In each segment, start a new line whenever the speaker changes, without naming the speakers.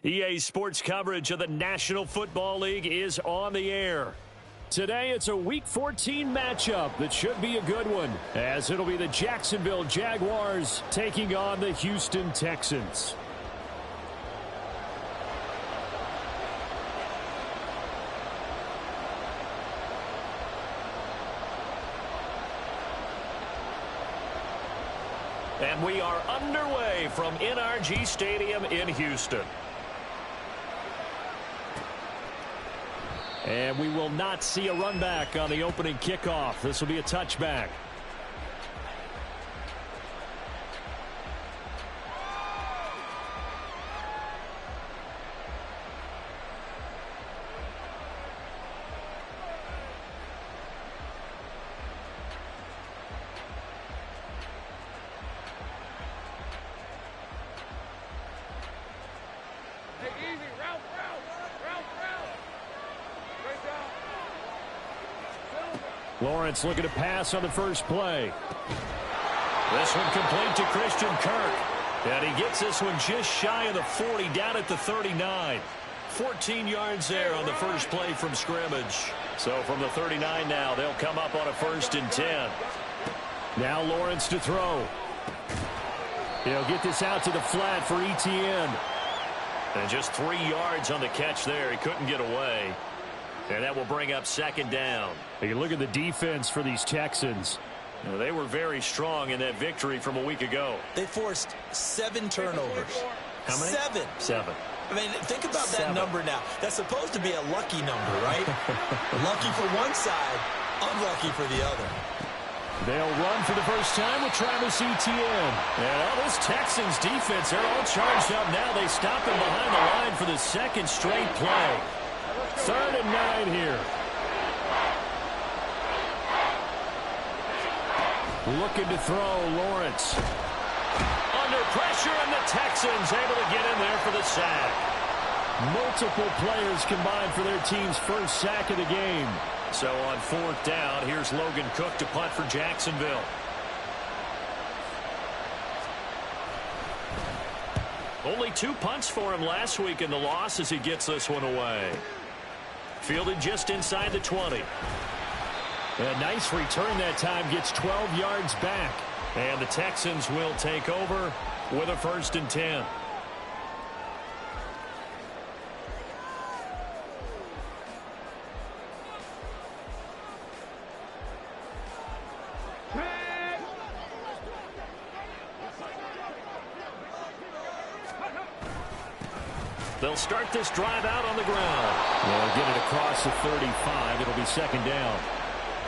EA Sports coverage of the National Football League is on the air. Today, it's a Week 14 matchup that should be a good one, as it'll be the Jacksonville Jaguars taking on the Houston Texans. And we are underway from NRG Stadium in Houston. And we will not see a run back on the opening kickoff. This will be a touchback. Lawrence looking to pass on the first play. This one complete to Christian Kirk. And he gets this one just shy of the 40, down at the 39. 14 yards there on the first play from scrimmage. So from the 39 now, they'll come up on a 1st and 10. Now Lawrence to throw. He'll get this out to the flat for Etienne. And just 3 yards on the catch there. He couldn't get away. And that will bring up 2nd down. You can look at the defense for these Texans. You know, they were very strong in that victory from a week ago.
They forced 7 turnovers.
How many?
7.
7.
I mean, think about that number now. That's supposed to be a lucky number, right? Lucky for one side, unlucky for the other.
They'll run for the first time with Travis Etienne. And all this Texans defense, they're all charged up now. They stop him behind the line for the 2nd straight play. 3rd and 9 here. Looking to throw, Lawrence. Under pressure, and the Texans able to get in there for the sack. Multiple players combined for their team's first sack of the game. So on 4th down, here's Logan Cook to punt for Jacksonville. Only 2 punts for him last week in the loss as he gets this one away. Fielded just inside the 20. A nice return that time, gets 12 yards back. And the Texans will take over with a 1st and 10. They'll start this drive out on the ground. They'll get it across the 35. It'll be 2nd down.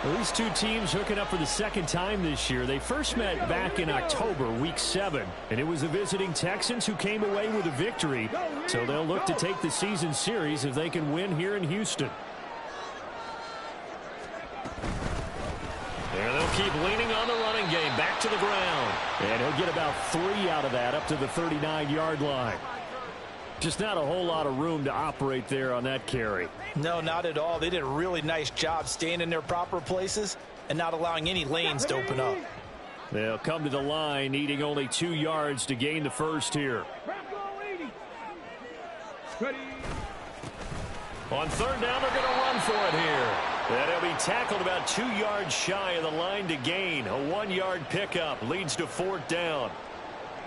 Well, these two teams hooking up for the 2nd time this year. They first met back in October, Week 7. And it was the visiting Texans who came away with a victory. So they'll look to take the season series if they can win here in Houston. There they'll keep leaning on the running game. Back to the ground. And he'll get about 3 out of that up to the 39-yard line. Just not a whole lot of room to operate there on that carry.
No, not at all. They did a really nice job staying in their proper places and not allowing any lanes to open up.
They'll come to the line, needing only 2 yards to gain the first here. On 3rd down, they're going to run for it here. And he'll be tackled about 2 yards shy of the line to gain. A 1-yard pickup leads to 4th down.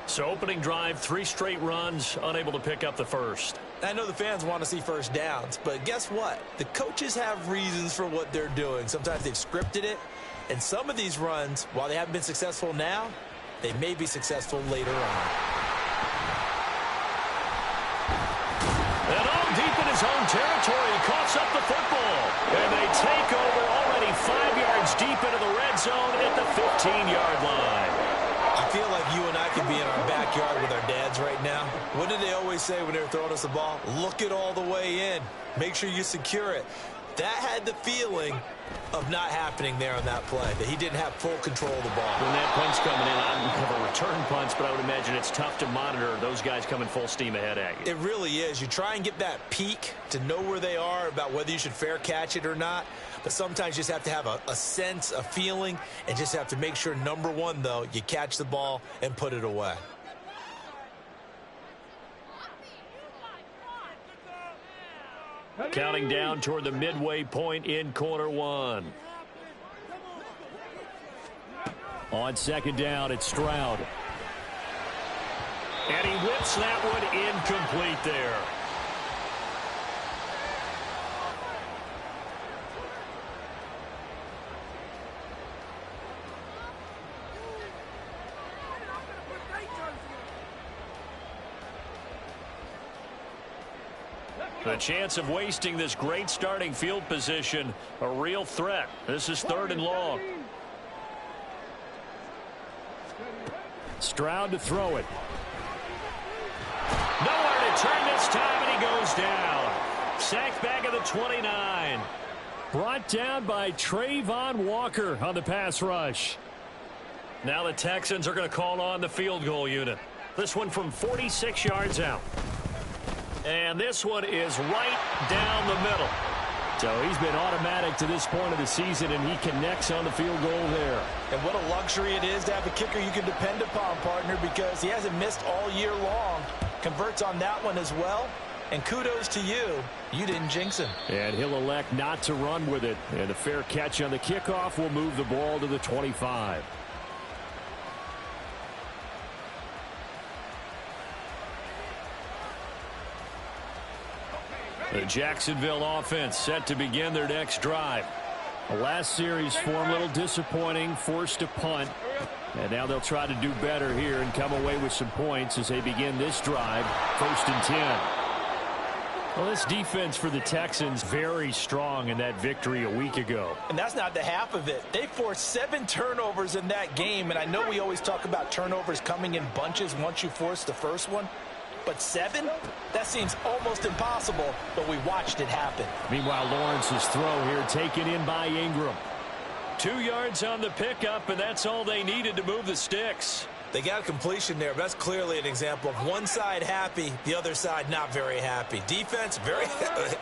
So opening drive, 3 straight runs, unable to pick up the first.
I know the fans want to see first downs, but guess what? The coaches have reasons for what they're doing. Sometimes they've scripted it, and some of these runs, while they haven't been successful now, they may be successful later on.
And all deep in his own territory, he coughs up the football. And they take over already 5 yards deep into the red zone at the 15-yard line.
I feel like you and I could be in our backyard with our dads right now. What did they always say when they were throwing us the ball? Look it all the way in. Make sure you secure it. That had the feeling of not happening there on that play, that he didn't have full control of the ball.
When that punch coming in, I don't have a return punch, but I would imagine it's tough to monitor those guys coming full steam ahead at you.
It really is. You try and get that peek to know where they are, about whether you should fair catch it or not. But sometimes you just have to have a sense, a feeling, and just have to make sure, number one, though, you catch the ball and put it away.
Counting down toward the midway point in quarter one. On second down, it's Stroud. And he whips that one incomplete there. The chance of wasting this great starting field position, a real threat. This is 3rd and long. Stroud to throw it. Nowhere to turn this time, and he goes down. Sacked back at the 29. Brought down by Trayvon Walker on the pass rush. Now the Texans are going to call on the field goal unit. This one from 46 yards out. And this one is right down the middle. So he's been automatic to this point of the season, and he connects on the field goal there.
And what a luxury it is to have a kicker you can depend upon, partner, because he hasn't missed all year long. Converts on that one as well. And kudos to you. You didn't jinx him.
And he'll elect not to run with it. And a fair catch on the kickoff will move the ball to the 25. The Jacksonville offense set to begin their next drive. The last series for them a little disappointing, forced a punt. And now they'll try to do better here and come away with some points as they begin this drive, 1st and 10. Well, this defense for the Texans very strong in that victory a week ago.
And that's not the half of it. They forced 7 turnovers in that game, and I know we always talk about turnovers coming in bunches once you force the first one. But 7? That seems almost impossible, but we watched it happen.
Meanwhile, Lawrence's throw here taken in by Ingram. 2 yards on the pickup, and that's all they needed to move the sticks.
They got a completion there. That's clearly an example of one side happy, the other side not very happy. Defense, very,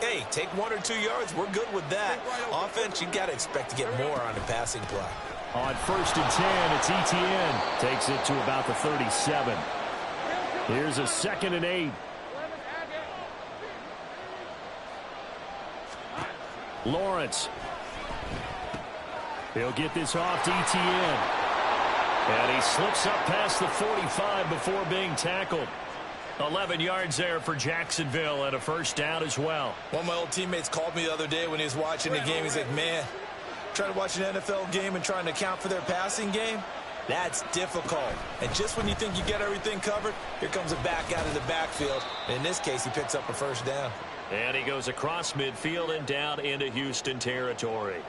hey, take 1 or 2 yards. We're good with that. Offense, you got to expect to get more on the passing play.
On 1st and 10, it's Etienne. Takes it to about the 37. Here's a 2nd and 8. Lawrence. He'll get this off to Etienne. And he slips up past the 45 before being tackled. 11 yards there for Jacksonville and a 1st down as well.
One of my old teammates called me the other day when he was watching the game. He's like, man, trying to watch an NFL game and trying to account for their passing game? That's difficult. And just when you think you get everything covered, here comes a back out of the backfield. And in this case, he picks up a 1st down.
And he goes across midfield and down into Houston territory.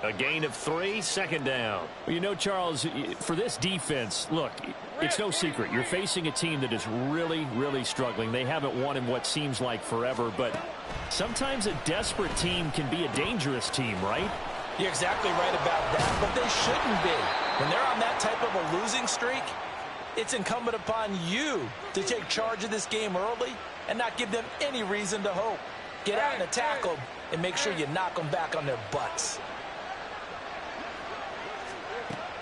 A gain of 3, 2nd down. Well, you know, Charles, for this defense, look, it's no secret. You're facing a team that is really, really struggling. They haven't won in what seems like forever, but sometimes a desperate team can be a dangerous team, right?
You're exactly right about that, but they shouldn't be. When they're on that type of a losing streak, it's incumbent upon you to take charge of this game early and not give them any reason to hope. Get out and attack them and make sure you knock them back on their butts.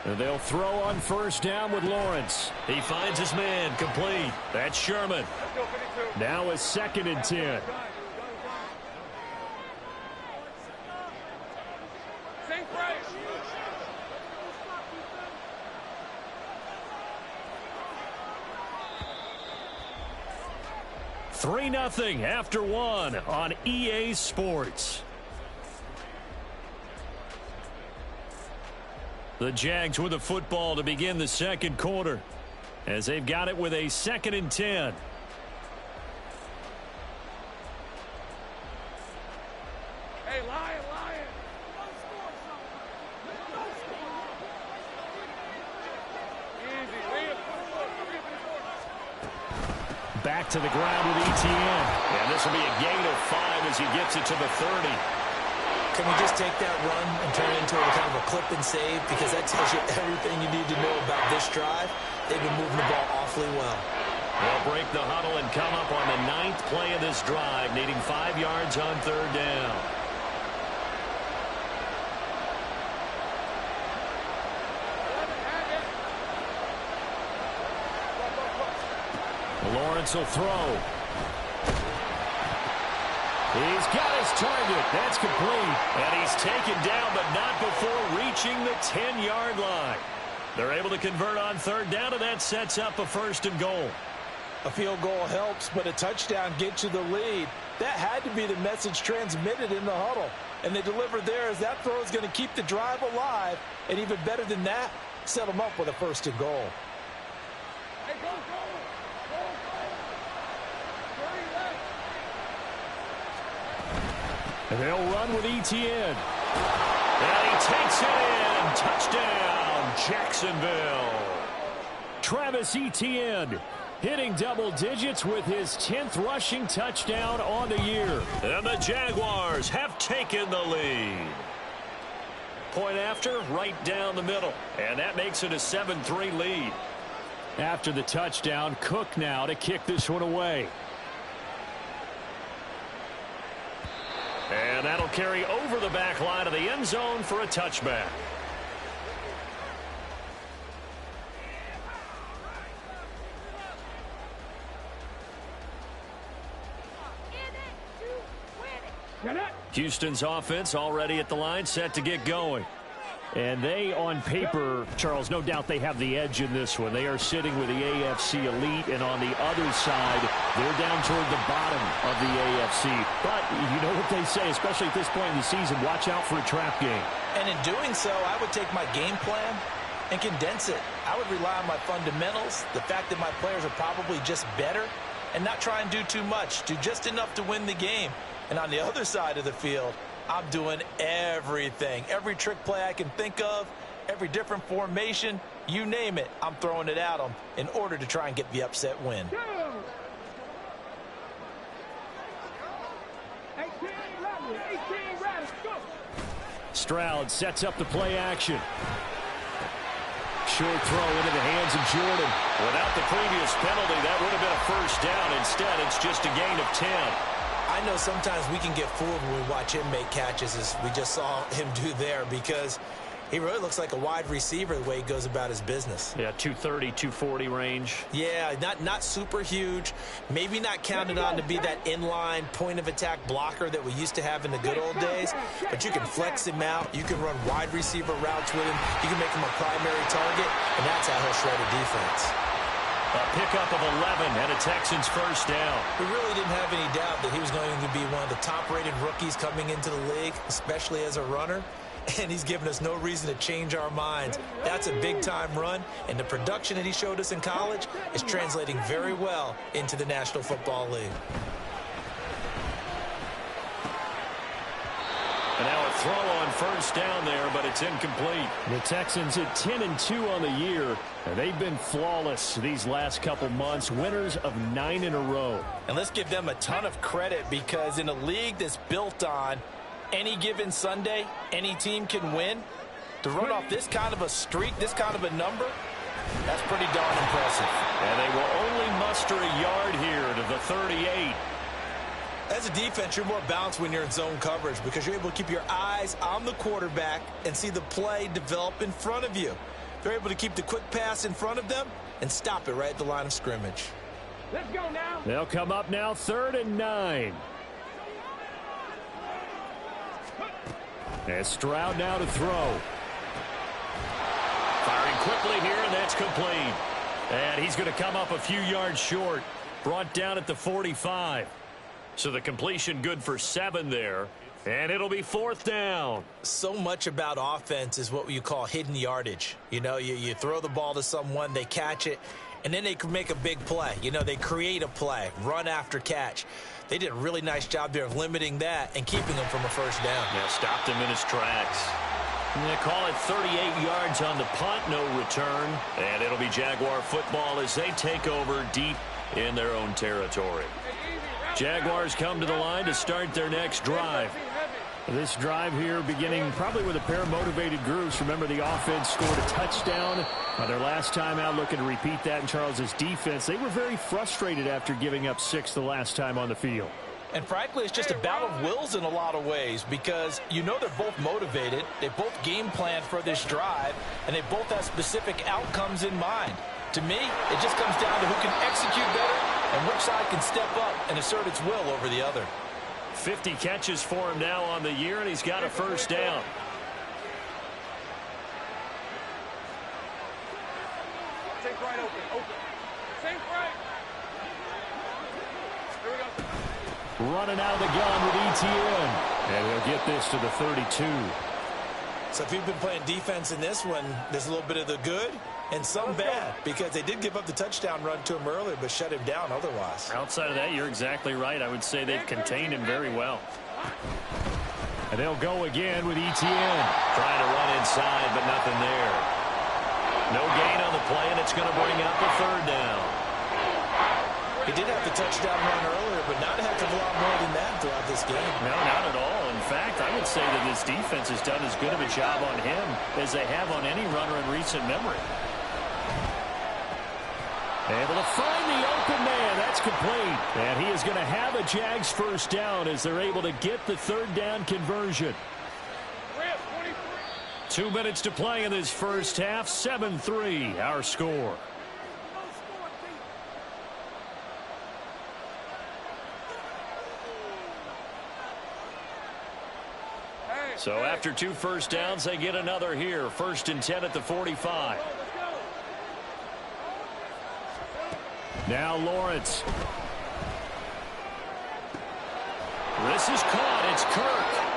And they'll throw on 1st down with Lawrence. He finds his man complete. That's Sherman. Now a 2nd and 10. Three 3-0 after 1 on EA Sports. The Jags with the football to begin the 2nd quarter as they've got it with a 2nd and 10.
Hey, Lion.
Back to the ground with Etienne. And this will be a gain of 5 as he gets it to the 30.
Can we just take that run and turn it into a kind of a clip and save? Because that tells you everything you need to know about this drive. They've been moving the ball awfully well.
They'll break the huddle and come up on the 9th play of this drive, needing 5 yards on 3rd down. Lawrence will throw. He's got his target. That's complete. And he's taken down, but not before reaching the 10-yard line. They're able to convert on third down, and that sets up a 1st and goal.
A field goal helps, but a touchdown gets you the lead. That had to be the message transmitted in the huddle. And they delivered there as that throw is going to keep the drive alive. And even better than that, set them up with a 1st and goal.
Hey, go, go. Go, go. 30 left.
And they'll run with Etienne. And he takes it in. Touchdown, Jacksonville. Travis Etienne hitting double digits with his 10th rushing touchdown on the year. And the Jaguars have taken the lead. Point after, right down the middle. And that makes it a 7-3 lead. After the touchdown, Cook now to kick this one away. And that'll carry over the back line of the end zone for a touchback. Houston's offense already at the line, set to get going. And they, on paper, Charles, no doubt they have the edge in this one. They are sitting with the AFC elite, and on the other side, they're down toward the bottom of the AFC. But you know what they say, especially at this point in the season, watch out for a trap game.
And in doing so, I would take my game plan and condense it. I would rely on my fundamentals, the fact that my players are probably just better, and not try and do too much, do just enough to win the game. And on the other side of the field, I'm doing everything. Every trick play I can think of, every different formation, you name it, I'm throwing it at them in order to try and get the upset win.
18 ready, go.
Stroud sets up the play action. Short throw into the hands of Jordan. Without the previous penalty, that would have been a 1st down. Instead, it's just a gain of 10.
I know sometimes we can get fooled when we watch him make catches, as we just saw him do there, because he really looks like a wide receiver the way he goes about his business.
Yeah, 230, 240 range.
Yeah, not super huge. Maybe not counted on to be that inline point-of-attack blocker that we used to have in the good old days, but you can flex him out. You can run wide receiver routes with him. You can make him a primary target, and that's how he'll shred a defense.
A pickup of 11 and a Texans 1st down.
We really didn't have any doubt that he was going to be one of the top-rated rookies coming into the league, especially as a runner. And he's given us no reason to change our minds. That's a big-time run, and the production that he showed us in college is translating very well into the National Football League.
And now a throw on 1st down there, but it's incomplete. The Texans at 10-2 on the year, and they've been flawless these last couple months, winners of 9 in a row.
And let's give them a ton of credit, because in a league that's built on any given Sunday, any team can win, to run off this kind of a streak, this kind of a number, that's pretty darn impressive.
And they will only muster a yard here to the 38.
As a defense, you're more balanced when you're in zone coverage, because you're able to keep your eyes on the quarterback and see the play develop in front of you. They're able to keep the quick pass in front of them and stop it right at the line of scrimmage.
Let's go now.
They'll come up now 3rd and 9. And Stroud now to throw. Firing quickly here, and that's complete. And he's going to come up a few yards short. Brought down at the 45. So the completion good for 7 there. And it'll be 4th down.
So much about offense is what you call hidden yardage. You know, you throw the ball to someone, they catch it, and then they can make a big play. You know, they create a play, run after catch. They did a really nice job there of limiting that and keeping him from a 1st down.
Yeah, stopped him in his tracks. And they call it 38 yards on the punt, no return. And it'll be Jaguar football as they take over deep in their own territory. Jaguars come to the line to start their next drive. This drive here beginning probably with a pair of motivated groups. Remember, the offense scored a touchdown on their last time out, looking to repeat that in Charles's defense. They were very frustrated after giving up 6 the last time on the field.
And frankly, it's just a battle of wills in a lot of ways, because you know they're both motivated. They both game plan for this drive, and they both have specific outcomes in mind. To me, it just comes down to who can execute better and which side can step up and assert its will over the other.
50 catches for him now on the year, and he's got a first down.
Take right open. Take right. Here we go.
Running out of the gun with Etienne. And he'll get this to the 32.
So if you've been playing defense in this one, there's a little bit of the good and some bad, because they did give up the touchdown run to him earlier but shut him down otherwise.
Outside of that, you're exactly right. I would say they've contained him very well. And they'll go again with Etienne. Trying to run inside, but nothing there. No gain on the play, and it's going to bring up a third down.
He did have the touchdown run earlier, but not a heck of a lot more than that throughout this game.
No, not at all. In fact, I would say that this defense has done as good of a job on him as they have on any runner in recent memory. Able to find the open man. That's complete. And he is going to have a Jags first down as they're able to get the third down conversion. 2 minutes to play in this first half. 7-3 our score. So after 2 first downs, they get another here. 1st and 10 at the 45. Now Lawrence. This is caught. It's Kirk.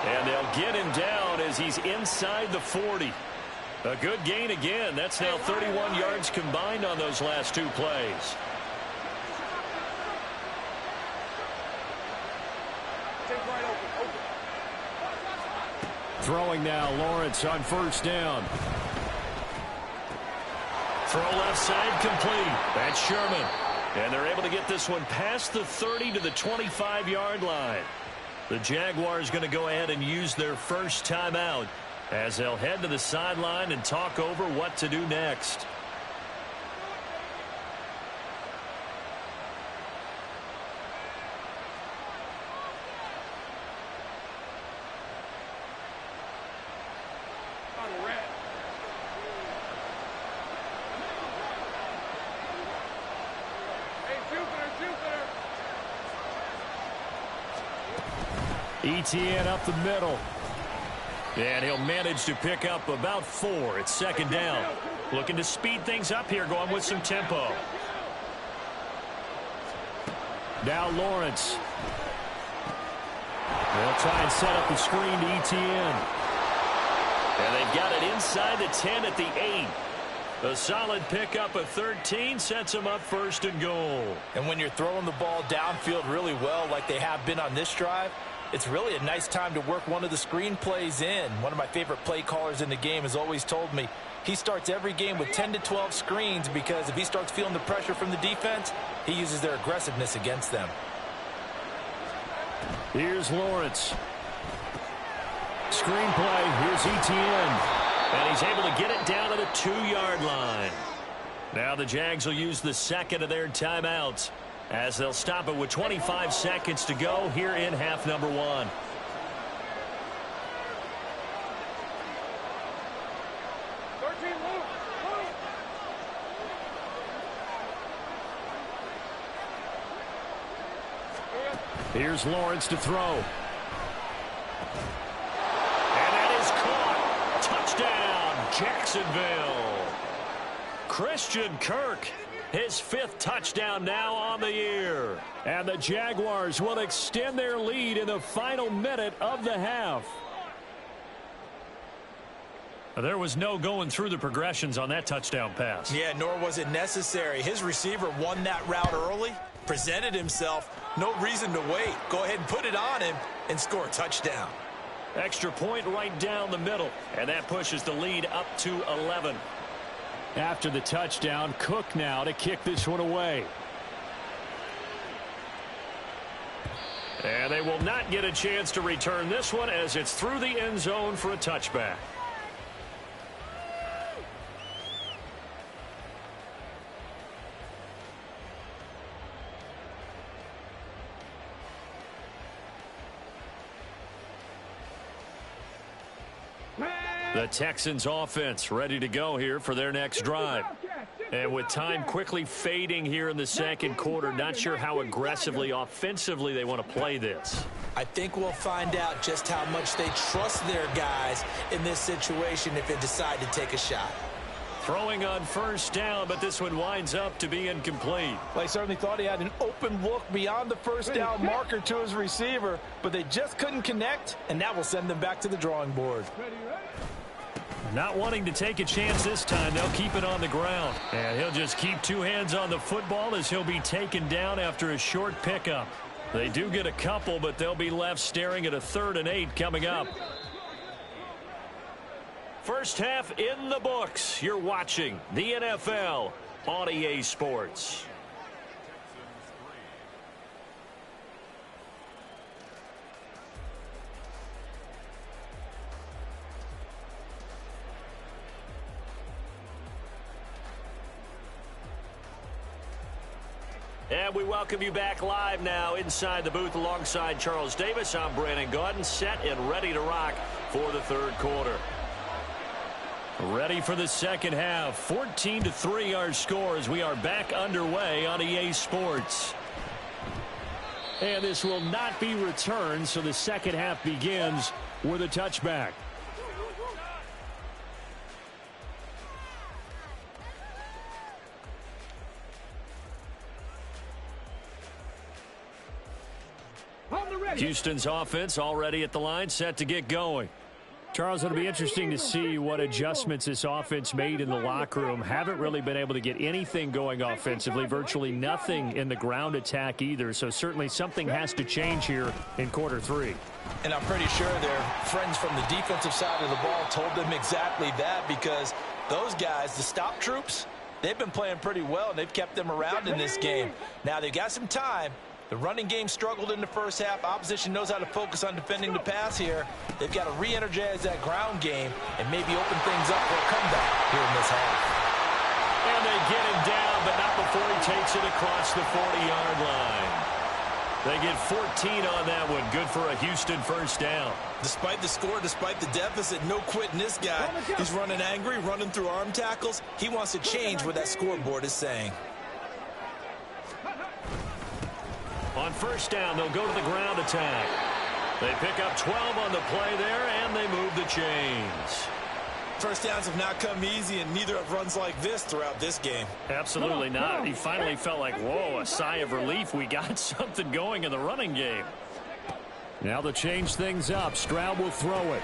And they'll get him down as he's inside the 40. A good gain again. That's now 31 yards combined on those last 2 plays. Throwing now, Lawrence on first down. Throw left side complete. That's Sherman. And they're able to get this one past the 30 to the 25-yard line. The Jaguars going to go ahead and use their first timeout as they'll head to the sideline and talk over what to do next. Etienne up the middle. And he'll manage to pick up about 4. It's 2nd down. Looking to speed things up here, going with some tempo. Now Lawrence. They'll try and set up the screen to Etienne. And they've got it inside the 10 at the 8. A solid pickup of 13 sets them up 1st and goal.
And when you're throwing the ball downfield really well like they have been on this drive, it's really a nice time to work one of the screen plays in. One of my favorite play callers in the game has always told me he starts every game with 10 to 12 screens, because if he starts feeling the pressure from the defense, he uses their aggressiveness against them.
Here's Lawrence. Screen play. Here's Etienne. And he's able to get it down to the 2-yard line. Now the Jags will use the 2nd of their timeouts as they'll stop it with 25 seconds to go here in half number 1. Here's Lawrence to throw. And that is caught. Touchdown, Jacksonville. Christian Kirk. His 5th touchdown now on the year. And the Jaguars will extend their lead in the final minute of the half. There was no going through the progressions on that touchdown pass.
Yeah, nor was it necessary. His receiver won that route early, presented himself. No reason to wait. Go ahead and put it on him and score a touchdown.
Extra point right down the middle. And that pushes the lead up to 11. After the touchdown, Cook now to kick this one away. And they will not get a chance to return this one as it's through the end zone for a touchback. The Texans offense ready to go here for their next drive. And with time quickly fading here in the second quarter, not sure how aggressively, offensively they want to play this.
I think we'll find out just how much they trust their guys in this situation if they decide to take a shot.
Throwing on first down, but this one winds up to be incomplete.
Well, he certainly thought he had an open look beyond the first down marker to his receiver, but they just couldn't connect, and that will send them back to the drawing board.
Not wanting to take a chance this time, they'll keep it on the ground. And he'll just keep two hands on the football as he'll be taken down after a short pickup. They do get a couple, but they'll be left staring at a 3rd and 8 coming up. First half in the books. You're watching the NFL on EA Sports. And we welcome you back live now inside the booth alongside Charles Davis. I'm Brandon Gaudin, set and ready to rock for the third quarter. Ready for the second half. 14-3 our score as we are back underway on EA Sports. And this will not be returned, so the second half begins with a touchback. Houston's offense already at the line, set to get going. Charles, it'll be interesting to see what adjustments this offense made in the locker room. Haven't really been able to get anything going offensively, virtually nothing in the ground attack either. So certainly something has to change here in quarter 3.
And I'm pretty sure their friends from the defensive side of the ball told them exactly that, because those guys, the stop troops, they've been playing pretty well, and they've kept them around in this game. Now they've got some time. The running game struggled in the first half. Opposition knows how to focus on defending the pass here. They've got to re-energize that ground game and maybe open things up for a comeback here in this half.
And they get him down, but not before he takes it across the 40-yard line. They get 14 on that one. Good for a Houston first down.
Despite the score, despite the deficit, no quitting this guy. He's running angry, running through arm tackles. He wants to change what that scoreboard is saying.
On first down, they'll go to the ground attack. They pick up 12 on the play there, and they move the chains.
First downs have not come easy, and neither have runs like this throughout this game.
Absolutely not. He finally felt like, whoa, a sigh of relief. We got something going in the running game. Now to change things up, Stroud will throw it.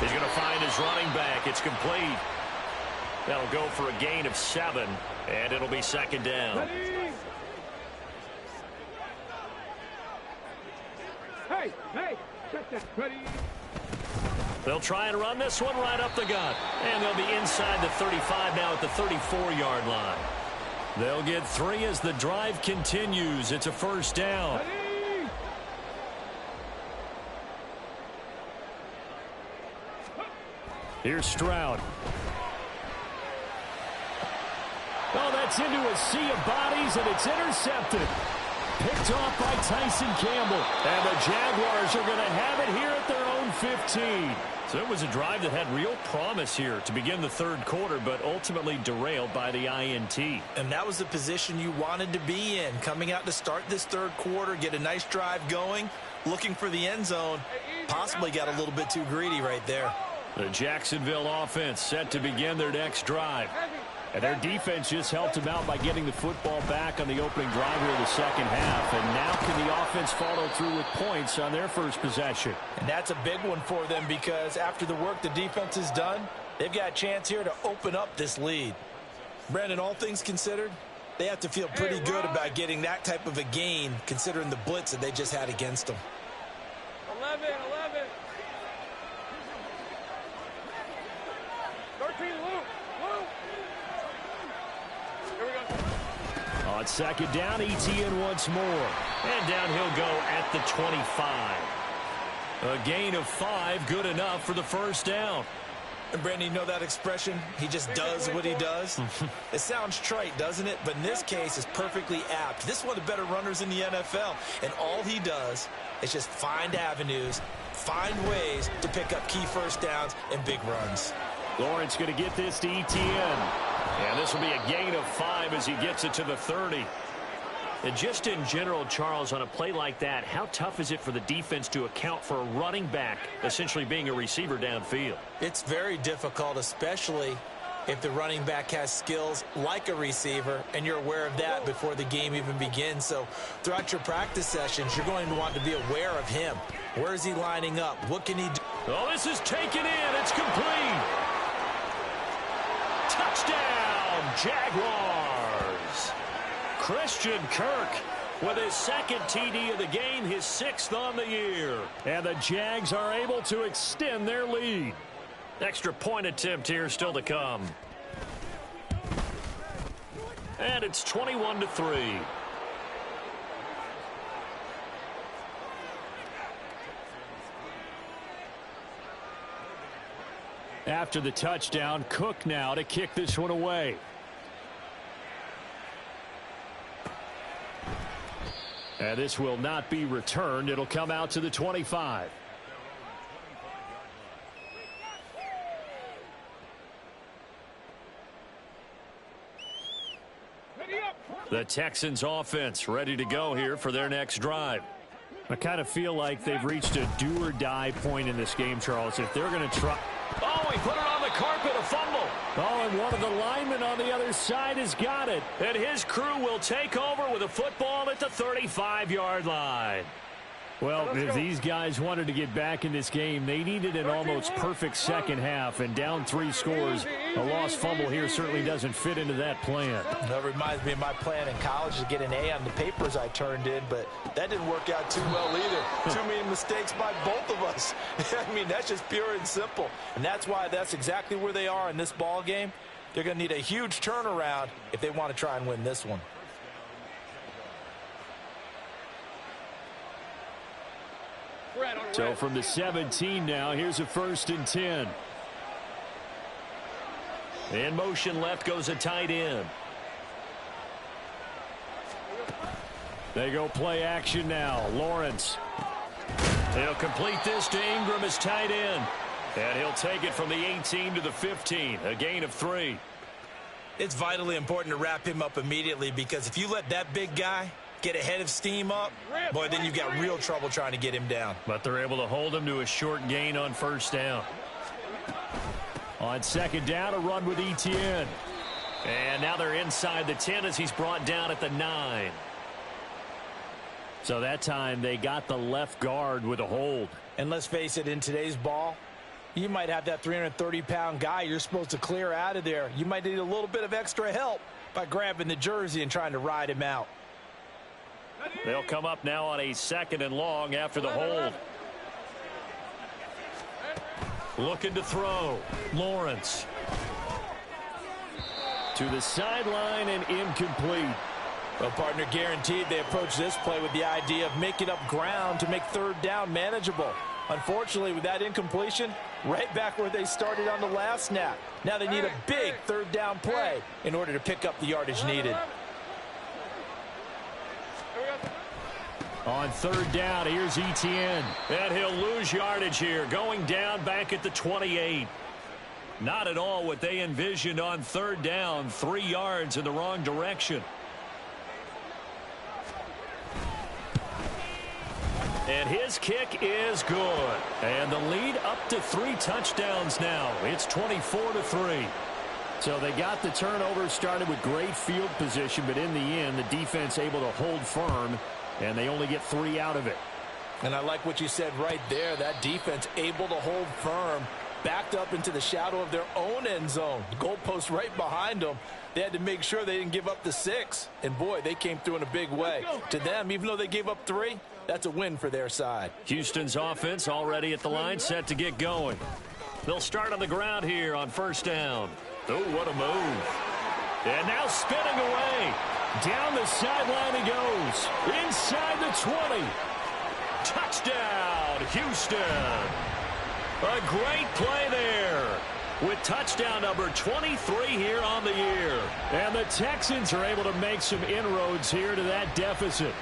He's going to find his running back. It's complete. That'll go for a gain of 7, and it'll be second down.
Hey, check that. Ready.
They'll try and run this one right up the gut. And they'll be inside the 35 now at the 34-yard line. They'll get 3 as the drive continues. It's a first down. Here's Stroud. Oh, that's into a sea of bodies, and it's intercepted. Picked off by Tyson Campbell. And the Jaguars are going to have it here at their own 15. So it was a drive that had real promise here to begin the third quarter, but ultimately derailed by the INT.
And that was the position you wanted to be in. Coming out to start this third quarter, get a nice drive going, looking for the end zone. Possibly got a little bit too greedy right there.
The Jacksonville offense set to begin their next drive. And their defense just helped them out by getting the football back on the opening drive here of the second half. And now can the offense follow through with points on their first possession?
And that's a big one for them, because after the work the defense has done, they've got a chance here to open up this lead. Brandon, all things considered, they have to feel pretty good about getting that type of a gain, considering the blitz that they just had against them.
11. 13, Luke. Here we go.
On second down, ETN once more. And down he'll go at the 25. A gain of 5, good enough for the first down.
And Brandon, you know that expression? He just does what he does. It sounds trite, doesn't it? But in this case, it's perfectly apt. This is one of the better runners in the NFL. And all he does is just find avenues, find ways to pick up key first downs and big runs.
Lawrence going to get this to ETN. And this will be a gain of 5 as he gets it to the 30. And just in general, Charles, on a play like that, how tough is it for the defense to account for a running back essentially being a receiver downfield?
It's very difficult, especially if the running back has skills like a receiver, and you're aware of that before the game even begins. So throughout your practice sessions, you're going to want to be aware of him. Where is he lining up? What can he do?
Oh, this is taken in. It's complete. Touchdown, Jaguars. Christian Kirk with his second TD of the game, his 6th on the year. And the Jags are able to extend their lead. Extra point attempt here still to come. And it's 21-3. After the touchdown, Cook now to kick this one away. And this will not be returned. It'll come out to the 25. The Texans offense ready to go here for their next drive. I kind of feel like they've reached a do-or-die point in this game, Charles. If they're going to try... Oh, he put it on the carpet, a fumble. Oh, and one of the linemen on the other side has got it. And his crew will take over with a football at the 35-yard line. Well, if these guys wanted to get back in this game, they needed an almost perfect second half, and down 3 scores. A lost fumble here certainly doesn't fit into that plan.
That reminds me of my plan in college to get an A on the papers I turned in, but that didn't work out too well either. Too many mistakes by both of us. I mean, that's just pure and simple. And that's why that's exactly where they are in this ball game. They're going to need a huge turnaround if they want to try and win this one.
So from the 17 now, here's a 1st and 10. In motion left goes a tight end. They go play action now. Lawrence. He'll complete this to Ingram as tight end. And he'll take it from the 18 to the 15. A gain of 3.
It's vitally important to wrap him up immediately, because if you let that big guy get ahead of steam up, boy, then you've got real trouble trying to get him down.
But they're able to hold him to a short gain on 1st down. On 2nd down, a run with Etienne. And now they're inside the 10 as he's brought down at the 9. So that time they got the left guard with a hold.
And let's face it, in today's ball, you might have that 330-pound guy you're supposed to clear out of there. You might need a little bit of extra help by grabbing the jersey and trying to ride him out.
They'll come up now on a 2nd and long after the hold. Looking to throw. Lawrence. To the sideline and incomplete.
Well, partner, guaranteed they approach this play with the idea of making up ground to make 3rd down manageable. Unfortunately, with that incompletion, right back where they started on the last snap. Now they need a big 3rd down play in order to pick up the yardage needed.
On 3rd down, here's Etienne. And he'll lose yardage here, going down back at the 28. Not at all what they envisioned on 3rd down. 3 yards in the wrong direction. And his kick is good. And the lead up to 3 touchdowns now. It's 24-3. So they got the turnover started with great field position, but in the end, the defense able to hold firm, and they only get 3 out of it.
And I like what you said right there. That defense able to hold firm, backed up into the shadow of their own end zone. The goalpost right behind them. They had to make sure they didn't give up the 6. And, boy, they came through in a big way. To them, even though they gave up 3, that's a win for their side.
Houston's offense already at the line, set to get going. They'll start on the ground here on 1st down. Oh, what a move. And now spinning away. Down the sideline he goes. Inside the 20. Touchdown, Houston. A great play there. With touchdown number 23 here on the year. And the Texans are able to make some inroads here to that deficit.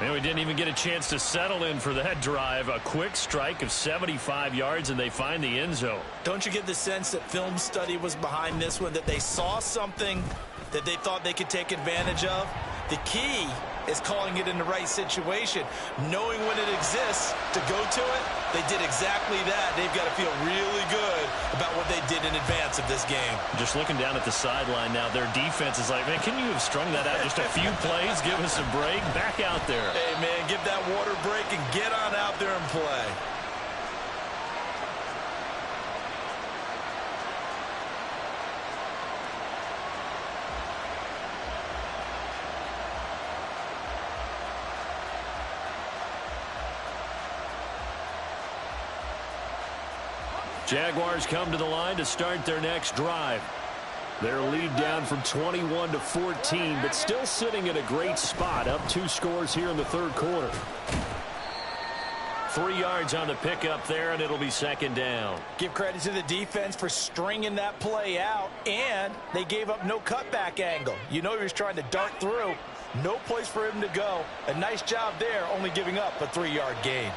And we didn't even get a chance to settle in for that drive. A quick strike of 75 yards, and they find the end zone.
Don't you get the sense that film study was behind this one, that they saw something that they thought they could take advantage of? The key is calling it in the right situation, knowing when it exists to go to it. They did exactly that. They've got to feel really good about what they did in advance of this game.
Just looking down at the sideline now, their defense is like, man, can you have strung that out just a few plays? Give us a break. Back out there.
Hey, man, give that water break and get on out there and play.
Jaguars come to the line to start their next drive. Their lead down from 21 to 14, but still sitting at a great spot, up 2 scores here in the third quarter. 3 yards on the pickup there, and it'll be second down.
Give credit to the defense for stringing that play out, and they gave up no cutback angle. You know he was trying to dart through. No place for him to go. A nice job there, only giving up a 3-yard gain.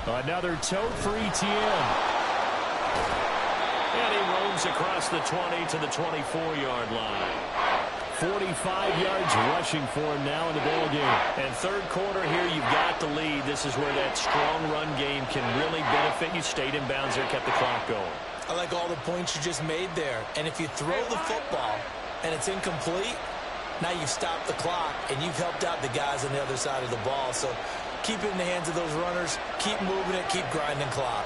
Another tote for Etienne. And he roams across the 20 to the 24-yard line. 45 yards rushing for him now in the ball game. And third quarter here, you've got the lead. This is where that strong run game can really benefit you. Stayed in bounds there, kept the clock going.
I like all the points you just made there. And if you throw the football and it's incomplete, now you've stopped the clock and you've helped out the guys on the other side of the ball. So keep it in the hands of those runners. Keep moving it. Keep grinding clock.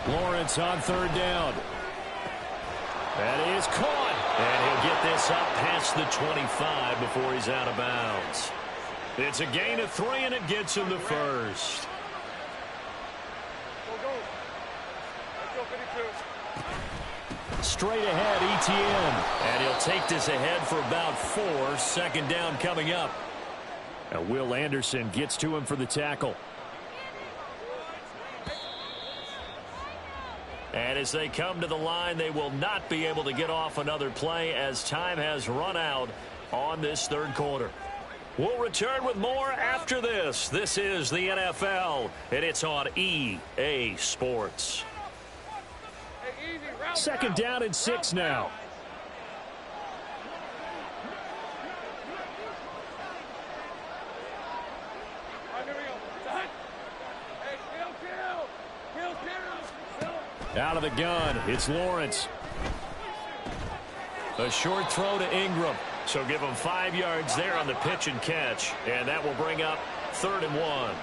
Lawrence on third down. That is caught. And he'll get this up past the 25 before he's out of bounds. It's a gain of 3, and it gets him the first.
Let's go 52.
Straight ahead, Etienne. And he'll take this ahead for about 4. Second down coming up. And Will Anderson gets to him for the tackle. And as they come to the line, they will not be able to get off another play as time has run out on this third quarter. We'll return with more after this. This is the NFL, and it's on EA Sports. Second down and 6 now. Out of the gun, it's Lawrence. A short throw to Ingram. So give him 5 yards there on the pitch and catch. And that will bring up 3rd and 1.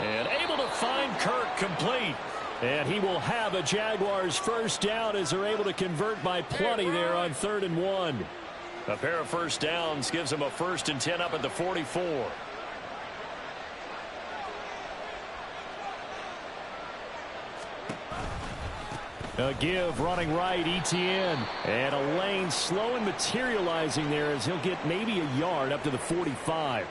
And able to find Kirk complete. And he will have a Jaguars first down as they're able to convert by plenty there on 3rd and 1. A pair of first downs gives them a 1st and 10 up at the 44. A give running right, Etienne. And a lane slow and materializing there as he'll get maybe a yard up to the 45.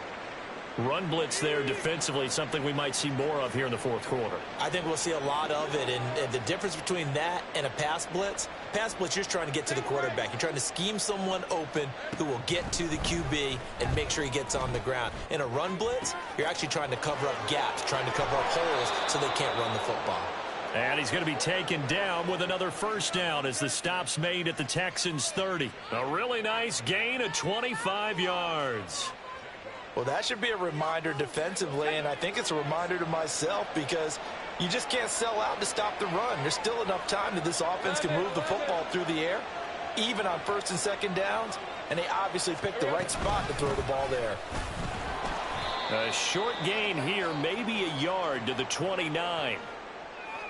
Run blitz there defensively, something we might see more of here in the fourth quarter.
I think we'll see a lot of it, and the difference between that and a pass blitz, you're just trying to get to the quarterback. You're trying to scheme someone open who will get to the QB and make sure he gets on the ground. In a run blitz, you're actually trying to cover up gaps, trying to cover up holes so they can't run the football.
And he's going to be taken down with another first down as the stop's made at the Texans' 30. A really nice gain of 25 yards.
Well, that should be a reminder defensively, and I think it's a reminder to myself because you just can't sell out to stop the run. There's still enough time that this offense can move the football through the air, even on 1st and 2nd downs, and they obviously picked the right spot to throw the ball there.
A short gain here, maybe a yard to the 29.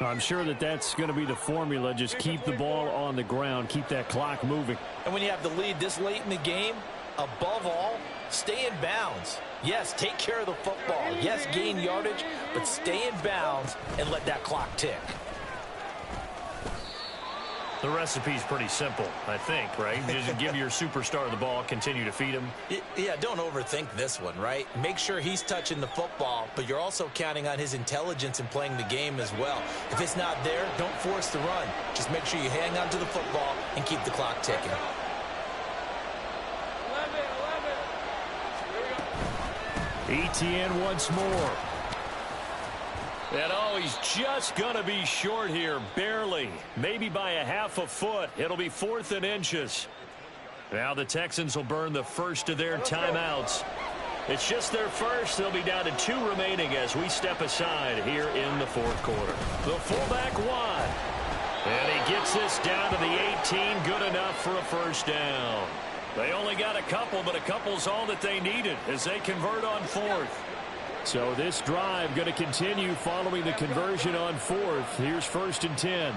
I'm sure that that's going to be the formula. Just keep the ball on the ground, keep that clock moving.
And when you have the lead this late in the game, above all, stay in bounds. Yes, take care of the football. Yes, gain yardage, but stay in bounds and let that clock tick.
The recipe's pretty simple, I think, right? Just give your superstar the ball, continue to feed him.
Yeah, don't overthink this one, right? Make sure he's touching the football, but you're also counting on his intelligence in playing the game as well. If it's not there, don't force the run. Just make sure you hang on to the football and keep the clock ticking.
11.
Etienne once more. And he's just going to be short here, barely. Maybe by a half a foot. It'll be 4th and inches. Now the Texans will burn the first of their timeouts. It's just their first. They'll be down to 2 remaining as we step aside here in the 4th quarter. The fullback wide. And he gets this down to the 18. Good enough for a first down. They only got a couple, but a couple's all that they needed as they convert on 4th. So this drive going to continue following the conversion on 4th. Here's 1st and 10.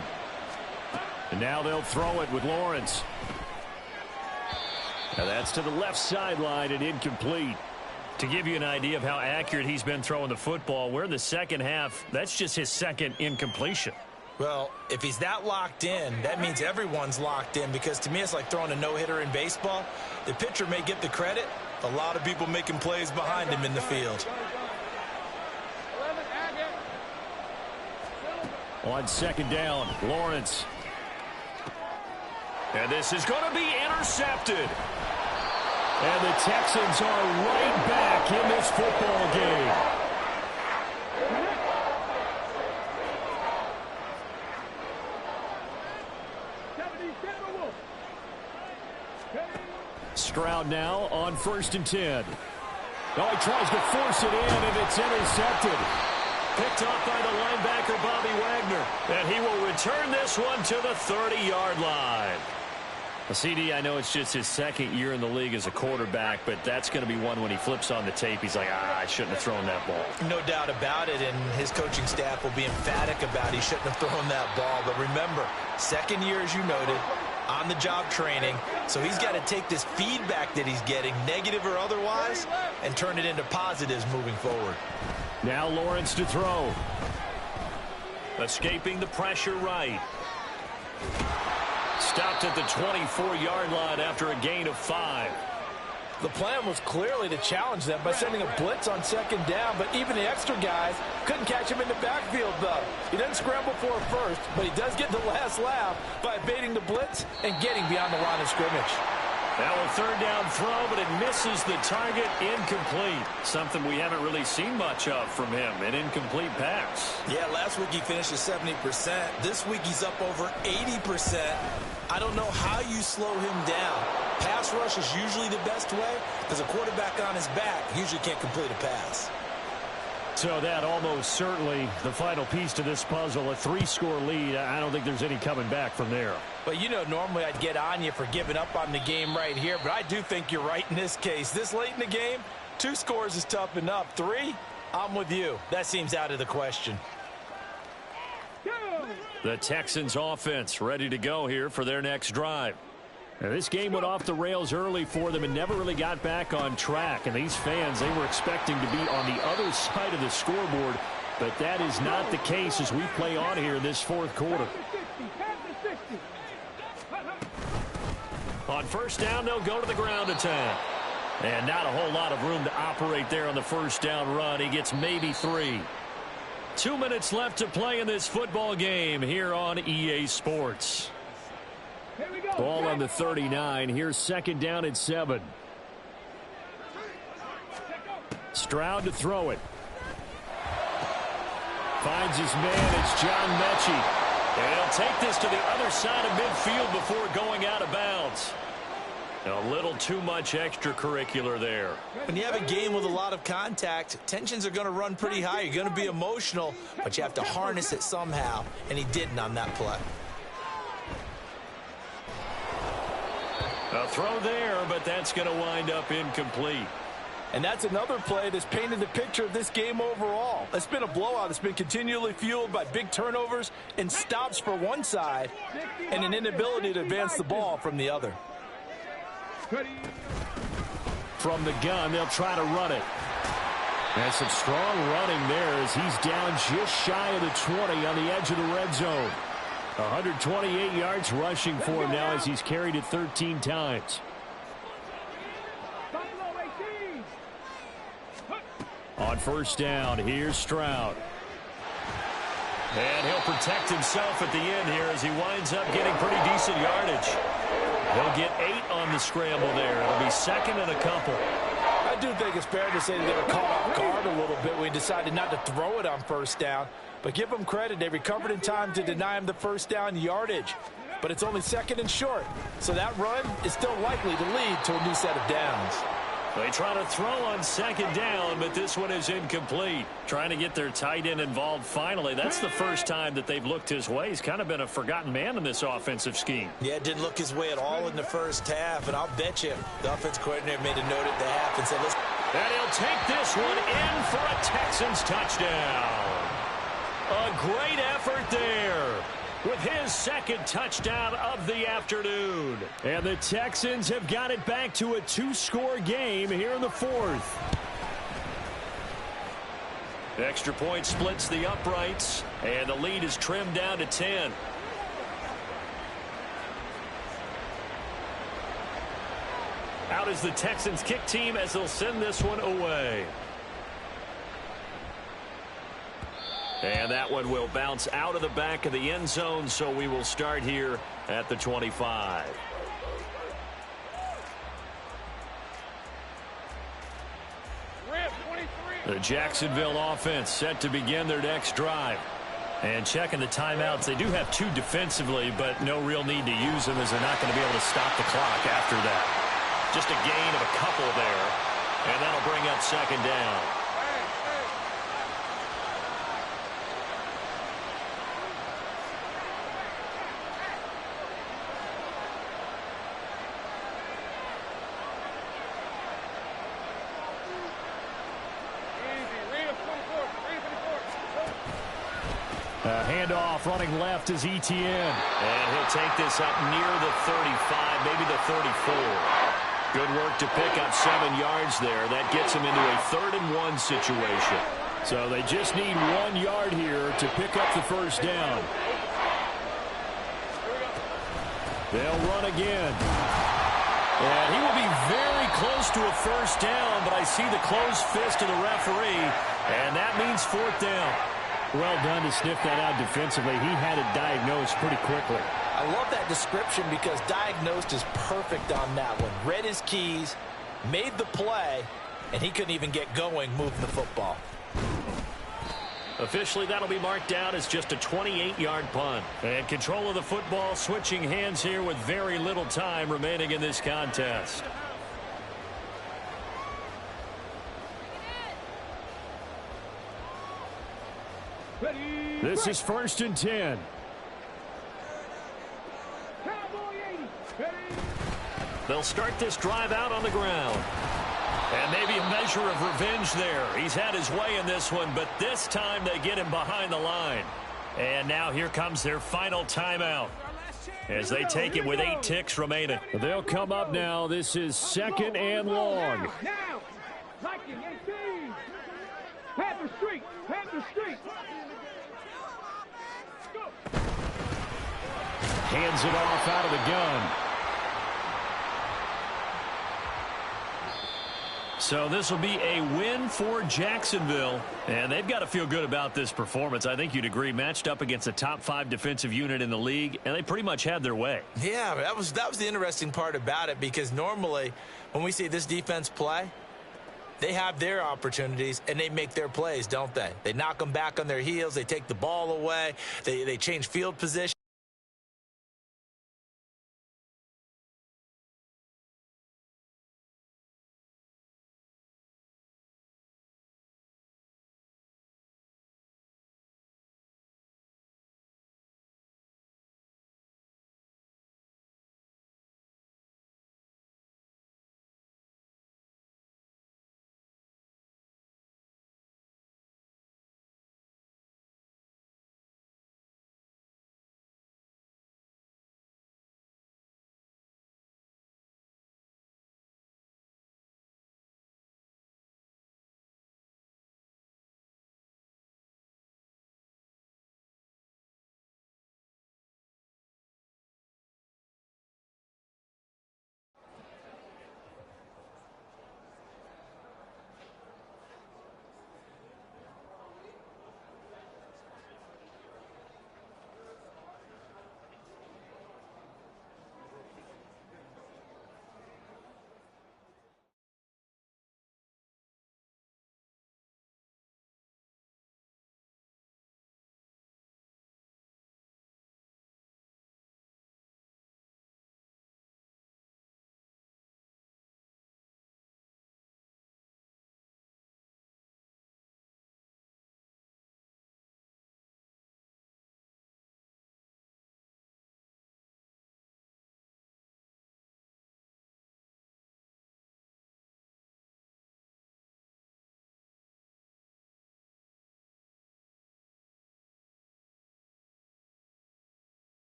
And now they'll throw it with Lawrence. Now that's to the left sideline and incomplete. To give you an idea of how accurate he's been throwing the football, we're in the second half. That's just his second incompletion.
Well, if he's that locked in, that means everyone's locked in, because to me it's like throwing a no-hitter in baseball. The pitcher may get the credit. A lot of people making plays behind him in the field.
On 2nd down, Lawrence. And this is going to be intercepted. And the Texans are right back in this football game. Stroud now on 1st and 10. Oh, he tries to force it in, and it's intercepted. Picked off by the linebacker, Bobby Wagner. And he will return this one to the 30-yard line. CD, I know it's just his 2nd year in the league as a quarterback, but that's going to be one when he flips on the tape. He's like, I shouldn't have thrown that ball.
No doubt about it, and his coaching staff will be emphatic about he shouldn't have thrown that ball. But remember, 2nd year, as you noted, on-the-job training, so he's got to take this feedback that he's getting, negative or otherwise, and turn it into positives moving forward.
Now Lawrence to throw. Escaping the pressure right. Stopped at the 24-yard line after a gain of 5.
The plan was clearly to challenge them by sending a blitz on 2nd down, but even the extra guys couldn't catch him in the backfield, though. He doesn't scramble for it first, but he does get the last laugh by evading the blitz and getting beyond the line of scrimmage.
Now a 3rd down throw, but it misses the target. Incomplete. Something we haven't really seen much of from him, an incomplete pass.
Yeah, last week he finished at 70%. This week he's up over 80%. I don't know how you slow him down. Pass rush is usually the best way, because a quarterback on his back usually can't complete a pass.
So that almost certainly the final piece to this puzzle, a 3-score lead. I don't think there's any coming back from there.
But, you know, normally I'd get on you for giving up on the game right here, but I do think you're right in this case. This late in the game, 2 scores is tough enough. 3, I'm with you. That seems out of the question.
The Texans offense ready to go here for their next drive. Now, this game went off the rails early for them and never really got back on track. And these fans, they were expecting to be on the other side of the scoreboard, but that is not the case as we play on here in this 4th quarter. On 1st down, they'll go to the ground attack. And not a whole lot of room to operate there on the 1st down run. He gets maybe 3. 2 minutes left to play in this football game here on EA Sports. Ball on the 39. Here's 2nd down and 7. Stroud to throw it. Finds his man. It's John Mechie. And he'll take this to the other side of midfield before going out of bounds. A little too much extracurricular there.
When you have a game with a lot of contact, tensions are going to run pretty high. You're going to be emotional, but you have to harness it somehow, and he didn't on that play.
A throw there, but that's going to wind up incomplete.
And that's another play that's painted the picture of this game overall. It's been a blowout. It's been continually fueled by big turnovers and stops for one side and an inability to advance the ball from the other.
From the gun, they'll try to run it. And some strong running there as he's down just shy of the 20 on the edge of the red zone. 128 yards rushing for him now as he's carried it 13 times. On first down, here's Stroud. And he'll protect himself at the end here as he winds up getting pretty decent yardage. He'll get 8 on the scramble there. It'll be second and a couple.
I do think it's fair to say that they were caught off guard a little bit when he decided not to throw it on first down. But give them credit. They recovered in time to deny him the first down yardage. But it's only second and short. So that run is still likely to lead to a new set of downs.
They try to throw on second down, but this one is incomplete. Trying to get their tight end involved finally. That's the first time that they've looked his way. He's kind of been a forgotten man in this offensive scheme.
Yeah, it didn't look his way at all in the first half, and I'll bet you the offense coordinator made a note at the half and said, listen.
And he'll take this one in for a Texans touchdown. A great effort there with his second touchdown of the afternoon. And the Texans have got it back to a 2-score game here in the fourth. Extra point splits the uprights, and the lead is trimmed down to 10. Out is the Texans kick team as they'll send this one away. And that one will bounce out of the back of the end zone, so we will start here at the 25. The Jacksonville offense set to begin their next drive. And checking the timeouts, they do have 2 defensively, but no real need to use them as they're not going to be able to stop the clock after that. Just a gain of a couple there, and that'll bring up second down. Handoff running left is Etienne. And he'll take this up near the 35, maybe the 34. Good work to pick up 7 yards there. That gets him into a 3rd-and-1 situation. So they just need 1 yard here to pick up the first down. They'll run again. And he will be very close to a first down, but I see the closed fist of the referee, and that means 4th down. Well done to sniff that out defensively. He had it diagnosed pretty quickly.
I love that description because diagnosed is perfect on that one. Read his keys, made the play, and he couldn't even get going moving the football.
Officially, that'll be marked down as just a 28-yard punt. And control of the football switching hands here with very little time remaining in this contest. This is 1st and 10. They'll start this drive out on the ground. And maybe a measure of revenge there. He's had his way in this one, but this time they get him behind the line. And now here comes their final timeout as they take it with 8 ticks remaining. They'll come up now. This is 2nd and long.
Now, Viking 18. Panther Street. Panther Street.
Hands it off out of the gun. So this will be a win for Jacksonville, and they've got to feel good about this performance. I think you'd agree, matched up against a top 5 defensive unit in the league, and they pretty much had their way.
Yeah, that was the interesting part about it, because normally when we see this defense play, they have their opportunities, and they make their plays, don't they? They knock them back on their heels. They take the ball away. They change field position.